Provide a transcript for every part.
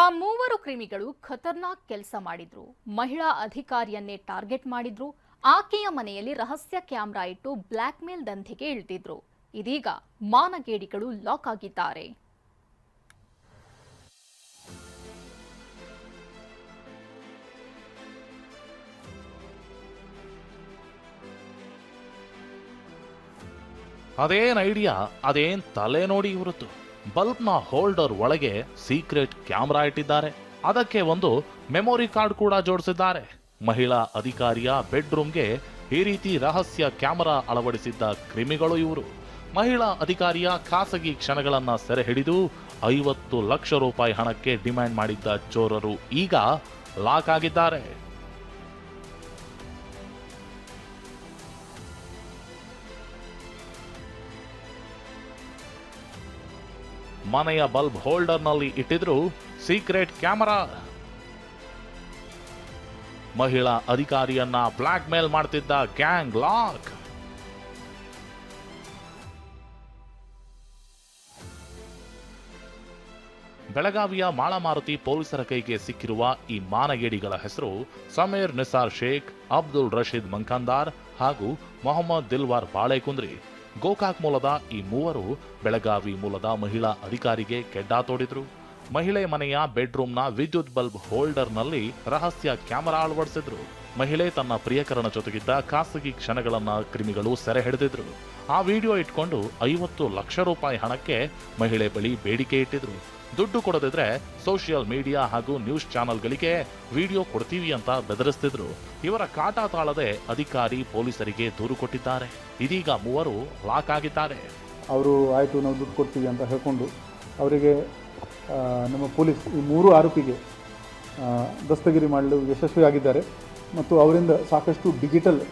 ಆ ಮೂವರು ಕ್ರಿಮಿಗಳು ಖತರ್ನಾಕ್ ಕೆಲಸ ಮಾಡಿದ್ರು. ಮಹಿಳಾ ಅಧಿಕಾರಿಯನ್ನೇ ಟಾರ್ಗೆಟ್ ಮಾಡಿದ್ರು. ಆಕೆಯ ಮನೆಯಲ್ಲಿ ರಹಸ್ಯ ಕ್ಯಾಮೆರಾ ಇಟ್ಟು ಬ್ಲಾಕ್ ಮೇಲ್ ದಂಧೆಗೆ ಇಳಿದಿದ್ರು. ಇದೀಗ ಮಾನಗೇಡಿಗಳು ಲಾಕ್ ಆಗಿದ್ದಾರೆ. ಅದೇನ್ ಐಡಿಯಾ, ಅದೇನ್ ತಲೆ ನೋಡಿ ಇವರದ್ದು. ಬಲ್ಬ್ನ ಹೋಲ್ಡರ್ ಒಳಗೆ ಸೀಕ್ರೆಟ್ ಕ್ಯಾಮ್ರಾ ಇಟ್ಟಿದ್ದಾರೆ. ಅದಕ್ಕೆ ಒಂದು ಮೆಮೊರಿ ಕಾರ್ಡ್ ಕೂಡ ಜೋಡಿಸಿದ್ದಾರೆ. ಮಹಿಳಾ ಅಧಿಕಾರಿಯ ಬೆಡ್ರೂಮ್ಗೆ ಈ ರೀತಿ ರಹಸ್ಯ ಕ್ಯಾಮೆರಾ ಅಳವಡಿಸಿದ್ದ ಕ್ರಿಮಿಗಳು ಇವರು. ಮಹಿಳಾ ಅಧಿಕಾರಿಯ ಖಾಸಗಿ ಕ್ಷಣಗಳನ್ನ ಸೆರೆ ಹಿಡಿದು 50 ಲಕ್ಷ ರೂಪಾಯಿ ಹಣಕ್ಕೆ ಡಿಮ್ಯಾಂಡ್ ಮಾಡಿದ್ದ ಚೋರರು ಈಗ ಲಾಕ್ ಆಗಿದ್ದಾರೆ. ಮನೆಯ ಬಲ್ಬ್ ಹೋಲ್ಡರ್ನಲ್ಲಿ ಇಟ್ಟಿದ್ರು ಸೀಕ್ರೆಟ್ ಕ್ಯಾಮೆರಾ. ಮಹಿಳಾ ಅಧಿಕಾರಿಯನ್ನ ಬ್ಲಾಕ್ ಮೇಲ್ ಮಾಡ್ತಿದ್ದ ಗ್ಯಾಂಗ್ ಲಾಕ್. ಬೆಳಗಾವಿಯ ಮಾಳಮಾರುತಿ ಪೊಲೀಸರ ಕೈಗೆ ಸಿಕ್ಕಿರುವ ಈ ಮಾನಗೇಡಿಗಳ ಹೆಸರು ಸಮೀರ್ ನಿಸಾರ್ ಶೇಖ್, ಅಬ್ದುಲ್ ರಶೀದ್ ಮಂಕಂದಾರ್ ಹಾಗೂ ಮೊಹಮ್ಮದ್ ದಿಲ್ವಾರ್ ಬಾಳೆಕುಂದ್ರಿ. ಗೋಕಾಕ್ ಮೂಲದ ಈ ಮೂವರು ಬೆಳಗಾವಿ ಮೂಲದ ಮಹಿಳಾ ಅಧಿಕಾರಿಗೆ ಕೆಡ್ಡಾ ತೋಡಿದ್ರು. ಮಹಿಳೆ ಮನೆಯ ಬೆಡ್ರೂಮ್ನ ವಿದ್ಯುತ್ ಬಲ್ಬ್ ಹೋಲ್ಡರ್ನಲ್ಲಿ ರಹಸ್ಯ ಕ್ಯಾಮೆರಾ ಅಳವಡಿಸಿದ್ರು. ಮಹಿಳೆ ತನ್ನ ಪ್ರಿಯಕರನ ಜೊತೆಗಿದ್ದ ಖಾಸಗಿ ಕ್ಷಣಗಳನ್ನ ಕ್ರಿಮಿಗಳು ಸೆರೆ ಹಿಡಿದಿದ್ರು. ಆ ವಿಡಿಯೋ ಇಟ್ಕೊಂಡು 50 ಲಕ್ಷ ರೂಪಾಯಿ ಹಣಕ್ಕೆ ಮಹಿಳೆ ಬಳಿ ಬೇಡಿಕೆ ಇಟ್ಟಿದ್ರು. ದುಡ್ಡು ಕೊಡದಿದ್ರೆ ಸೋಷಿಯಲ್ ಮೀಡಿಯಾ ಹಾಗೂ ನ್ಯೂಸ್ ಚಾನೆಲ್ಗಳಿಗೆ ವಿಡಿಯೋ ಕೊಡ್ತೀವಿ ಅಂತ ಬೆದರಿಸ್ತಿದ್ರು. ಇವರ ಕಾಟ ತಾಳದೆ ಅಧಿಕಾರಿ ಪೊಲೀಸರಿಗೆ ದೂರು ಕೊಟ್ಟಿದ್ದಾರೆ. ಇದೀಗ ಮೂವರು ಲಾಕ್ ಆಗಿದ್ದಾರೆ. ಅವರು ಆಯಿತು ನಾವು ದುಡ್ಡು ಕೊಡ್ತೀವಿ ಅಂತ ಹೇಳ್ಕೊಂಡು ಅವರಿಗೆ ನಮ್ಮ ಪೊಲೀಸ್ ಈ 3 ಆರೋಪಿಗೆ ದಸ್ತಗಿರಿ ಮಾಡಲು ಯಶಸ್ವಿಯಾಗಿದ್ದಾರೆ. ಮತ್ತು ಅವರಿಂದ ಸಾಕಷ್ಟು ಡಿಜಿಟಲ್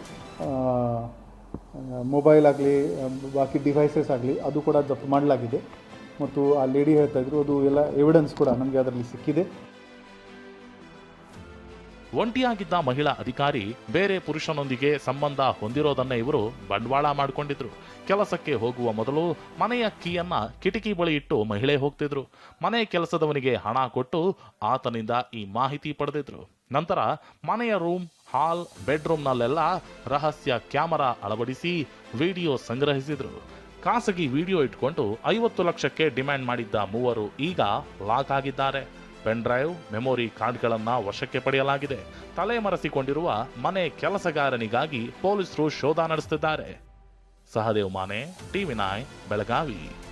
ಮೊಬೈಲ್ ಆಗಲಿ ಬಾಕಿ ಡಿವೈಸಸ್ ಆಗಲಿ ಅದು ಕೂಡ ಜಪ್ತು ಮಾಡಲಾಗಿದೆ. ಮತ್ತು ಆ ಲೇಡಿ ಹೇಳ್ತಾ ಇದ್ರು, ಅದು ಎಲ್ಲ ಎವಿಡೆನ್ಸ್ ಕೂಡ ನಮಗೆ ಅದರಲ್ಲಿ ಸಿಕ್ಕಿದೆ. ಒಂಟಿಯಾಗಿದ್ದ ಮಹಿಳಾ ಅಧಿಕಾರಿ ಬೇರೆ ಪುರುಷನೊಂದಿಗೆ ಸಂಬಂಧ ಹೊಂದಿರೋದನ್ನೇ ಇವರು ಬಂಡವಾಳ ಮಾಡಿಕೊಂಡಿದ್ರು. ಕೆಲಸಕ್ಕೆ ಹೋಗುವ ಮೊದಲು ಮನೆಯ ಕೀಯನ್ನ ಕಿಟಕಿ ಬಳಿ ಇಟ್ಟು ಮಹಿಳೆ ಹೋಗ್ತಿದ್ರು. ಮನೆ ಕೆಲಸದವನಿಗೆ ಹಣ ಕೊಟ್ಟು ಆತನಿಂದ ಈ ಮಾಹಿತಿ ಪಡೆದಿದ್ರು. ನಂತರ ಮನೆಯ ರೂಮ್, ಹಾಲ್, ಬೆಡ್ರೂಮ್ನಲ್ಲೆಲ್ಲ ರಹಸ್ಯ ಕ್ಯಾಮೆರಾ ಅಳವಡಿಸಿ ವಿಡಿಯೋ ಸಂಗ್ರಹಿಸಿದ್ರು. ಖಾಸಗಿ ವಿಡಿಯೋ ಇಟ್ಕೊಂಡು 50 ಲಕ್ಷಕ್ಕೆ ಡಿಮ್ಯಾಂಡ್ ಮಾಡಿದ್ದ ಮೂವರು ಈಗ ಲಾಕ್ ಆಗಿದ್ದಾರೆ. ಪೆನ್ ಡ್ರೈವ್, ಮೆಮೊರಿ ಕಾರ್ಡ್ಗಳನ್ನ ವಶಕ್ಕೆ ಪಡೆಯಲಾಗಿದೆ. ತಲೆಮರೆಸಿಕೊಂಡಿರುವ ಮನೆ ಕೆಲಸಗಾರನಿಗಾಗಿ ಪೊಲೀಸರು ಶೋಧ ನಡೆಸುತ್ತಿದ್ದಾರೆ. ಸಹದೇವ್ ಮಾನೆ, ಟಿವಿ9 ಬೆಳಗಾವಿ.